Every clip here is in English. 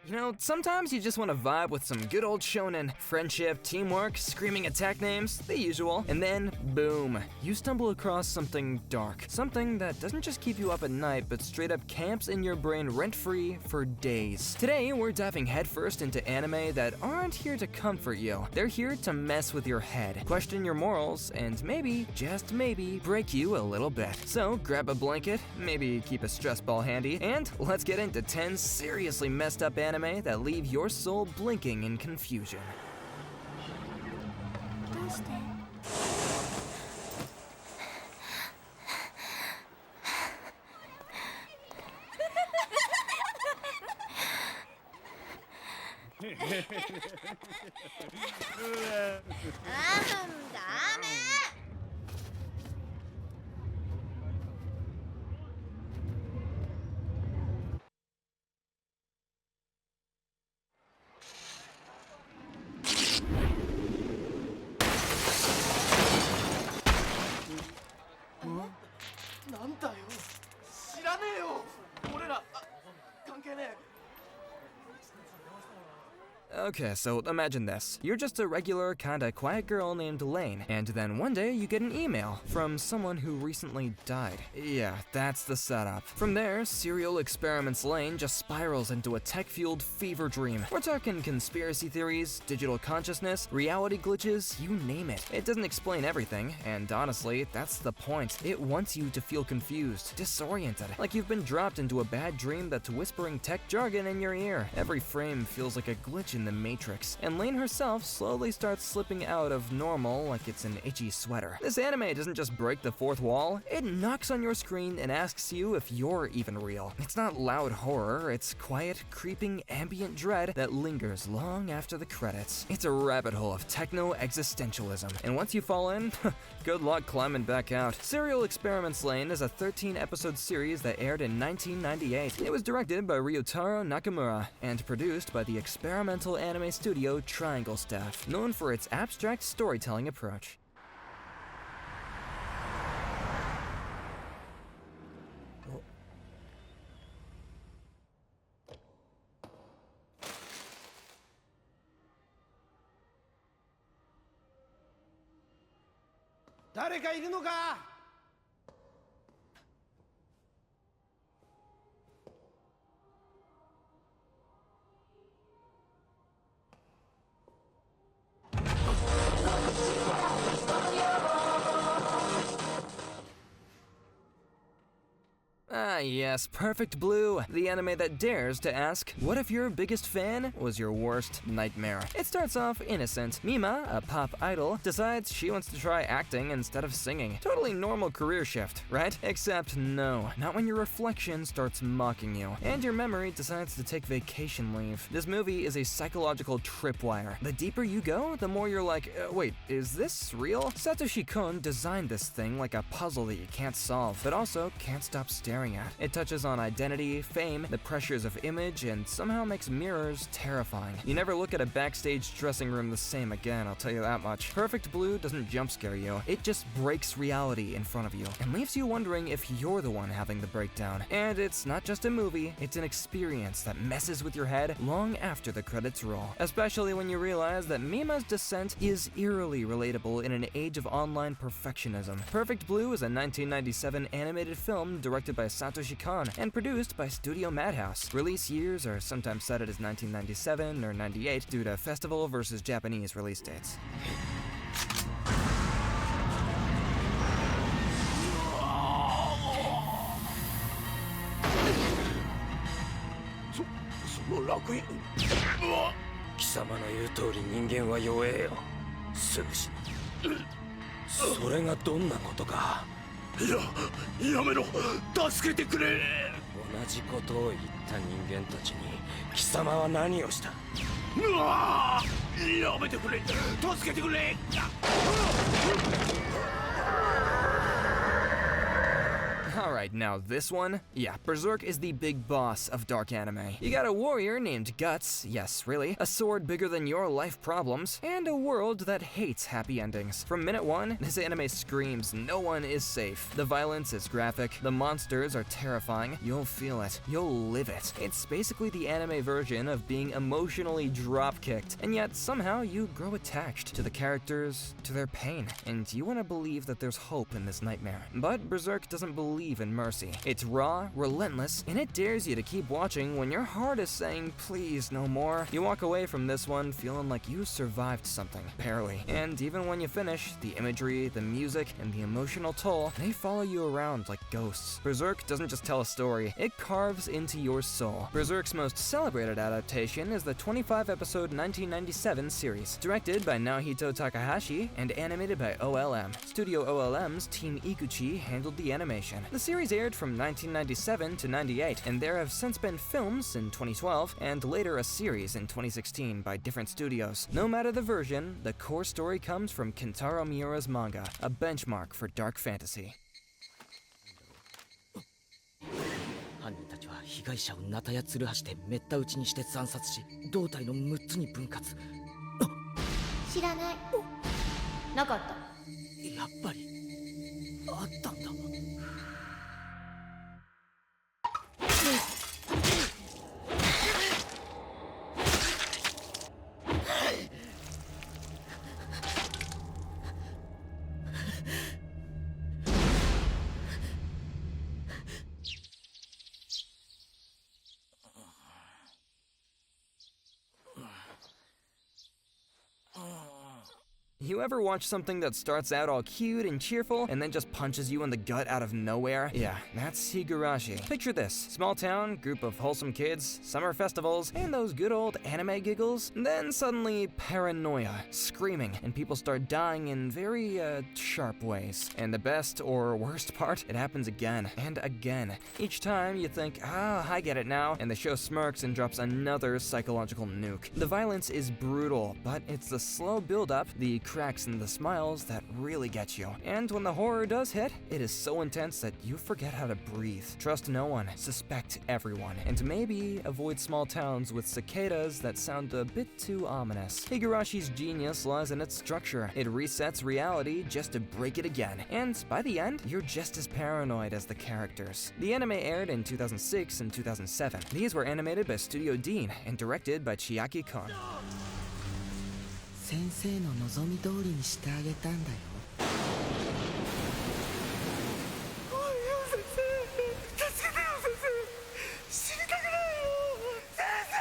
You know, sometimes you just want to vibe with some good old shonen. Friendship, teamwork, screaming attack names, the usual. And then, boom, you stumble across something dark. Something that doesn't just keep you up at night, but straight up camps in your brain rent-free for days. Today, we're diving headfirst into anime that aren't here to comfort you. They're here to mess with your head, question your morals, and maybe, just maybe, break you a little bit. So grab a blanket, maybe keep a stress ball handy, and let's get into 10 seriously messed up anime that leave your soul blinking in confusion. Okay, so imagine this. You're just a regular, kinda quiet girl named Lane, and then one day you get an email from someone who recently died. Yeah, that's the setup. From there, Serial Experiments Lane just spirals into a tech-fueled fever dream. We're talking conspiracy theories, digital consciousness, reality glitches, you name it. It doesn't explain everything, and honestly, that's the point. It wants you to feel confused, disoriented, like you've been dropped into a bad dream that's whispering tech jargon in your ear. Every frame feels like a glitch in the Matrix, and Lane herself slowly starts slipping out of normal like it's an itchy sweater. This anime doesn't just break the fourth wall, it knocks on your screen and asks you if you're even real. It's not loud horror, it's quiet, creeping, ambient dread that lingers long after the credits. It's a rabbit hole of techno-existentialism, and once you fall in, good luck climbing back out. Serial Experiments Lane is a 13-episode series that aired in 1998. It was directed by Ryotaro Nakamura and produced by the experimental anime studio Triangle Staff, known for its abstract storytelling approach. Ah yes, Perfect Blue, the anime that dares to ask, what if your biggest fan was your worst nightmare? It starts off innocent. Mima, a pop idol, decides she wants to try acting instead of singing. Totally normal career shift, right? Except no, not when your reflection starts mocking you, and your memory decides to take vacation leave. This movie is a psychological tripwire. The deeper you go, the more you're like, wait, is this real? Satoshi Kon designed this thing like a puzzle that you can't solve, but also can't stop staring at. It touches on identity, fame, the pressures of image, and somehow makes mirrors terrifying. You never look at a backstage dressing room the same again, I'll tell you that much. Perfect Blue doesn't jump scare you. It just breaks reality in front of you and leaves you wondering if you're the one having the breakdown. And it's not just a movie, it's an experience that messes with your head long after the credits roll. Especially when you realize that Mima's descent is eerily relatable in an age of online perfectionism. Perfect Blue is a 1997 animated film directed by Satoshi Kon and produced by Studio Madhouse. Release years are sometimes cited as 1997 or 98 due to festival versus Japanese release dates. やめろ、助けてくれ。同じことを言った人間たちに貴様は何をした？うわー、やめてくれ、助けてくれ。Alright, now this one? Yeah, Berserk is the big boss of dark anime. You got a warrior named Guts, yes, really, a sword bigger than your life problems, and a world that hates happy endings. From minute one, this anime screams no one is safe. The violence is graphic, the monsters are terrifying, you'll feel it, you'll live it. It's basically the anime version of being emotionally drop-kicked, and yet somehow you grow attached to the characters, to their pain, and you want to believe that there's hope in this nightmare. But Berserk doesn't believe in mercy. It's raw, relentless, and it dares you to keep watching when your heart is saying, please, no more. You walk away from this one feeling like you survived something, barely. And even when you finish, the imagery, the music, and the emotional toll, they follow you around like ghosts. Berserk doesn't just tell a story, it carves into your soul. Berserk's most celebrated adaptation is the 25-episode 1997 series, directed by Naohito Takahashi and animated by OLM. Studio OLM's Team Iguchi handled the animation. The series aired from 1997 to 98, and there have since been films in 2012, and later a series in 2016 by different studios. No matter the version, the core story comes from Kentaro Miura's manga, a benchmark for dark fantasy. 犯人たちは被害者をナタやツルハシでめった打ちにして惨殺し、胴体の6つに分割。知らない。なかった。やっぱりあったんだ。You ever watch something that starts out all cute and cheerful and then just punches you in the gut out of nowhere? Yeah, that's Higurashi. Picture this: small town, group of wholesome kids, summer festivals, and those good old anime giggles. And then suddenly paranoia, screaming, and people start dying in very, sharp ways. And the best or worst part, it happens again and again. Each time you think, I get it now, and the show smirks and drops another psychological nuke. The violence is brutal, but it's the slow build-up, the cracks and the smiles that really get you. And when the horror does hit, it is so intense that you forget how to breathe. Trust no one, suspect everyone, and maybe avoid small towns with cicadas that sound a bit too ominous. Higurashi's genius lies in its structure. It resets reality just to break it again, and by the end, you're just as paranoid as the characters. The anime aired in 2006 and 2007. These were animated by Studio Dean and directed by Chiaki Kon. 先生の望み通りにしてあげたんだよ。先生、助けてよ先生。死にたくないよ先生。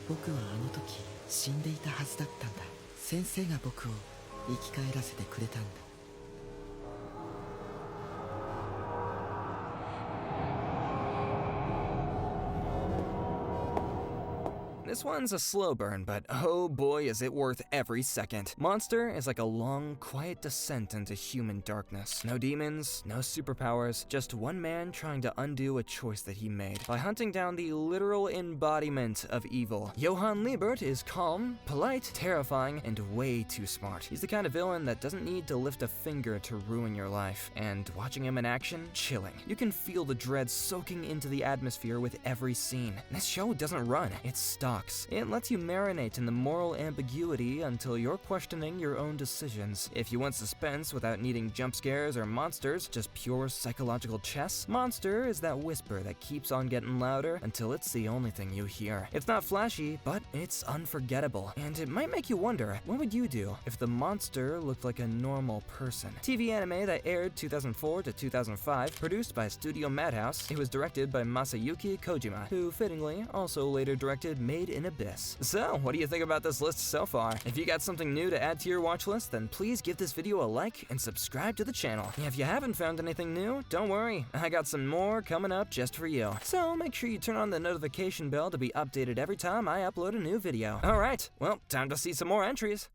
僕はあの時死んでいたはずだったんだ。先生が僕を生き返らせてくれたんだ。This one's a slow burn, but oh boy is it worth every second. Monster is like a long, quiet descent into human darkness. No demons, no superpowers, just one man trying to undo a choice that he made by hunting down the literal embodiment of evil. Johann Liebert is calm, polite, terrifying, and way too smart. He's the kind of villain that doesn't need to lift a finger to ruin your life, and watching him in action, chilling. You can feel the dread soaking into the atmosphere with every scene. This show doesn't run, it stalks. It lets you marinate in the moral ambiguity until you're questioning your own decisions. If you want suspense without needing jump scares or monsters, just pure psychological chess, Monster is that whisper that keeps on getting louder until it's the only thing you hear. It's not flashy, but it's unforgettable, and it might make you wonder, what would you do if the monster looked like a normal person? TV anime that aired 2004 to 2005, produced by Studio Madhouse. It was directed by Masayuki Kojima, who fittingly also later directed Made Made in Abyss. So, what do you think about this list so far? If you got something new to add to your watch list, then please give this video a like and subscribe to the channel. If you haven't found anything new, don't worry, I got some more coming up just for you. So make sure you turn on the notification bell to be updated every time I upload a new video. Alright, well, time to see some more entries.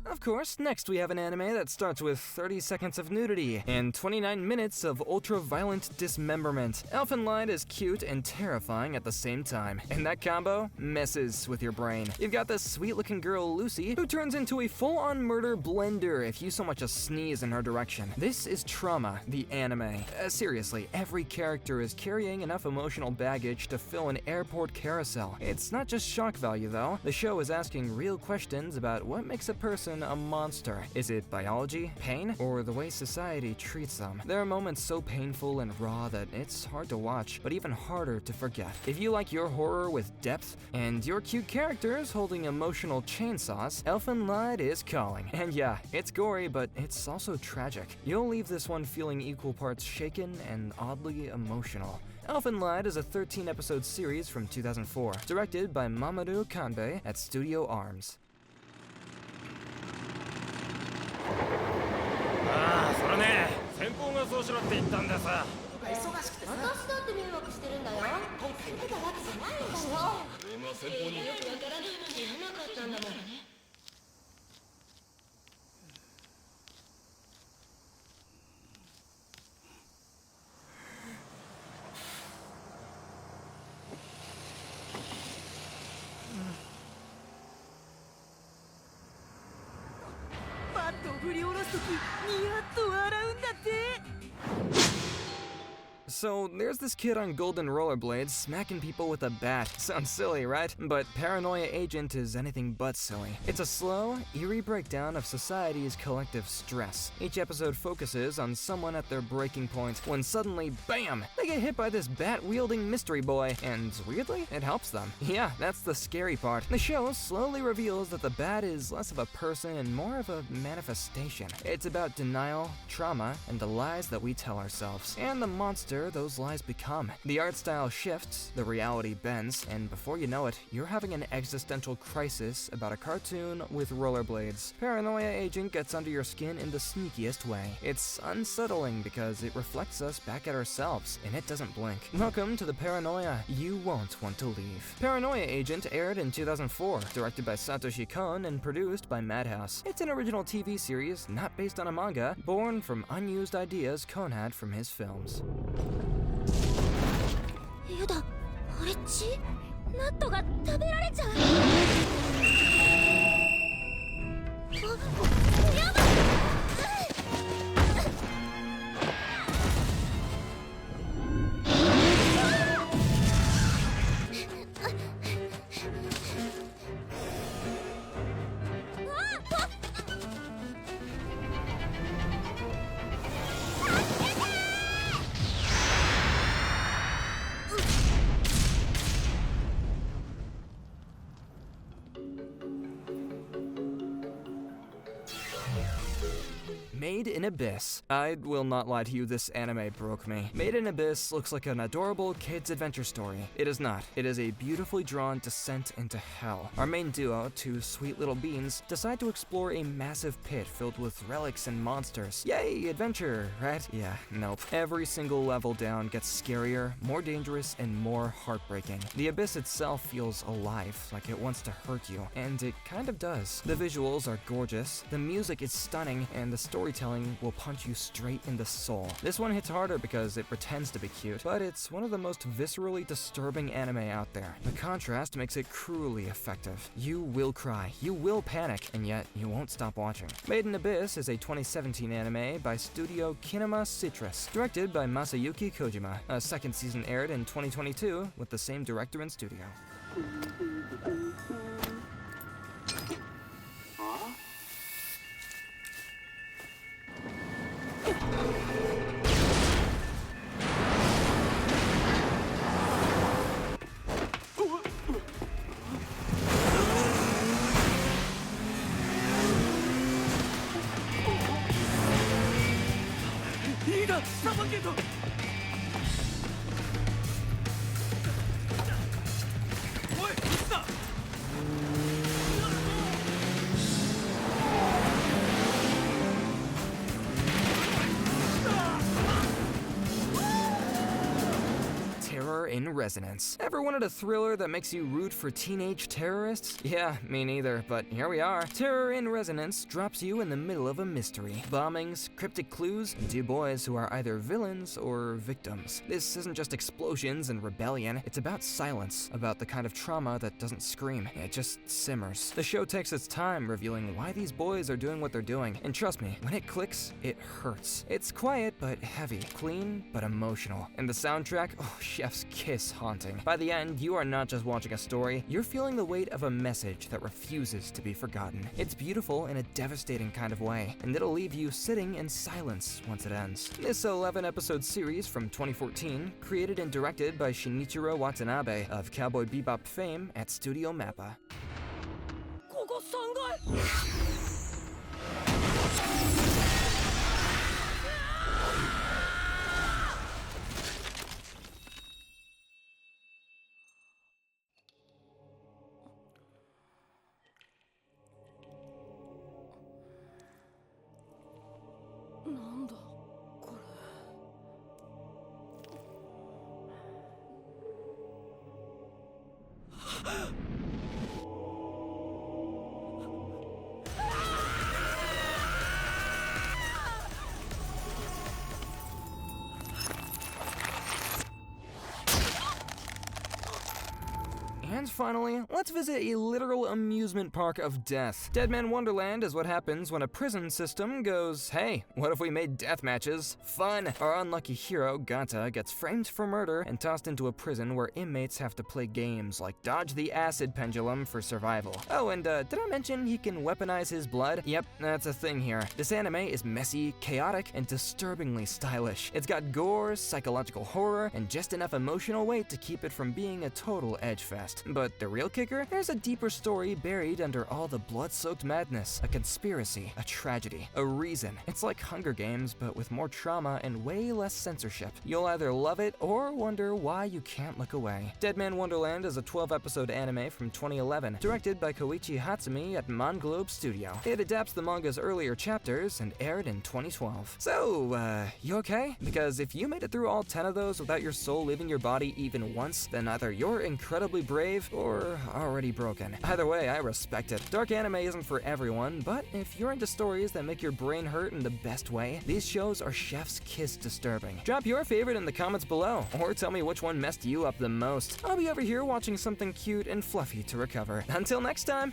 Of course, next we have an anime that starts with 30 seconds of nudity and 29 minutes of ultra-violent dismemberment. Elfen Lied is cute and terrifying at the same time, and that combo messes with your brain. You've got this sweet-looking girl, Lucy, who turns into a full-on murder blender if you so much as sneeze in her direction. This is Trauma, the anime. Seriously, every character is carrying enough emotional baggage to fill an airport carousel. It's not just shock value, though. The show is asking real questions about what makes a person a monster. Is it biology, pain, or the way society treats them? There are moments so painful and raw that it's hard to watch, but even harder to forget. If you like your horror with depth and your cute characters holding emotional chainsaws, Elfen Lied is calling. And yeah, it's gory, but it's also tragic. You'll leave this one feeling equal parts shaken and oddly emotional. Elfen Lied is a 13-episode series from 2004, directed by Mamoru Kanbei at Studio Arms. ああ、それね、先方がそうしろって言ったんでさ。忙しくてさ。私だって迷惑してるんだよ。言ってたわけじゃないんだよ。今先方に。よくわからないのに言わなかったんだもん。So, there's this kid on golden rollerblades smacking people with a bat. Sounds silly, right? But Paranoia Agent is anything but silly. It's a slow, eerie breakdown of society's collective stress. Each episode focuses on someone at their breaking point, when suddenly, BAM! They get hit by this bat-wielding mystery boy, and weirdly, it helps them. Yeah, that's the scary part. The show slowly reveals that the bat is less of a person and more of a manifestation. It's about denial, trauma, and the lies that we tell ourselves, and the monster those lies become. The art style shifts, the reality bends, and before you know it, you're having an existential crisis about a cartoon with rollerblades. Paranoia Agent gets under your skin in the sneakiest way. It's unsettling because it reflects us back at ourselves, and it doesn't blink. Welcome to the paranoia you won't want to leave. Paranoia Agent aired in 2004, directed by Satoshi Kon and produced by Madhouse. It's an original TV series not based on a manga, born from unused ideas Kon had from his films. やだ、あれ血？ナットが食べられちゃう。あ、やばい。Made in Abyss. I will not lie to you, this anime broke me. Made in Abyss looks like an adorable kid's adventure story. It is not. It is a beautifully drawn descent into hell. Our main duo, two sweet little beans, decide to explore a massive pit filled with relics and monsters. Yay, adventure, right? Yeah, nope. Every single level down gets scarier, more dangerous, and more heartbreaking. The Abyss itself feels alive, like it wants to hurt you, and it kind of does. The visuals are gorgeous, the music is stunning, and the storytelling storytelling will punch you straight in the soul. This one hits harder because it pretends to be cute, but it's one of the most viscerally disturbing anime out there. The contrast makes it cruelly effective. You will cry, you will panic, and yet you won't stop watching. Made in Abyss is a 2017 anime by Studio Kinema Citrus, directed by Masayuki Kojima. A second season aired in 2022 with the same director and studio. In Resonance. Ever wanted a thriller that makes you root for teenage terrorists? Yeah, me neither, but here we are. Terror in Resonance drops you in the middle of a mystery. Bombings, cryptic clues, and two boys who are either villains or victims. This isn't just explosions and rebellion, it's about silence, about the kind of trauma that doesn't scream, it just simmers. The show takes its time revealing why these boys are doing what they're doing, and trust me, when it clicks, it hurts. It's quiet but heavy, clean but emotional. And the soundtrack, oh, chef's kiss haunting. By the end, you are not just watching a story, you're feeling the weight of a message that refuses to be forgotten. It's beautiful in a devastating kind of way, and it'll leave you sitting in silence once it ends. This 11-episode series from 2014, created and directed by Shinichiro Watanabe of Cowboy Bebop fame at Studio Mappa. And finally, let's visit a literal amusement park of death. Man Wonderland is what happens when a prison system goes, hey, what if we made death matches fun? Our unlucky hero, Gata, gets framed for murder and tossed into a prison where inmates have to play games like dodge the acid pendulum for survival. Oh, and did I mention he can weaponize his blood? Yep, that's a thing here. This anime is messy, chaotic, and disturbingly stylish. It's got gore, psychological horror, and just enough emotional weight to keep it from being a total edge fest. But the real kicker? There's a deeper story buried under all the blood-soaked madness, a conspiracy, a tragedy, a reason. It's like Hunger Games, but with more trauma and way less censorship. You'll either love it or wonder why you can't look away. Man Wonderland is a 12-episode anime from 2011, directed by Koichi Hatsumi at Manglobe Studio. It adapts the manga's earlier chapters and aired in 2012. So, you okay? Because if you made it through all 10 of those without your soul leaving your body even once, then either you're incredibly brave or already broken. Either way, I respect it. Dark anime isn't for everyone, but if you're into stories that make your brain hurt in the best way, these shows are chef's kiss disturbing. Drop your favorite in the comments below, or tell me which one messed you up the most. I'll be over here watching something cute and fluffy to recover. Until next time,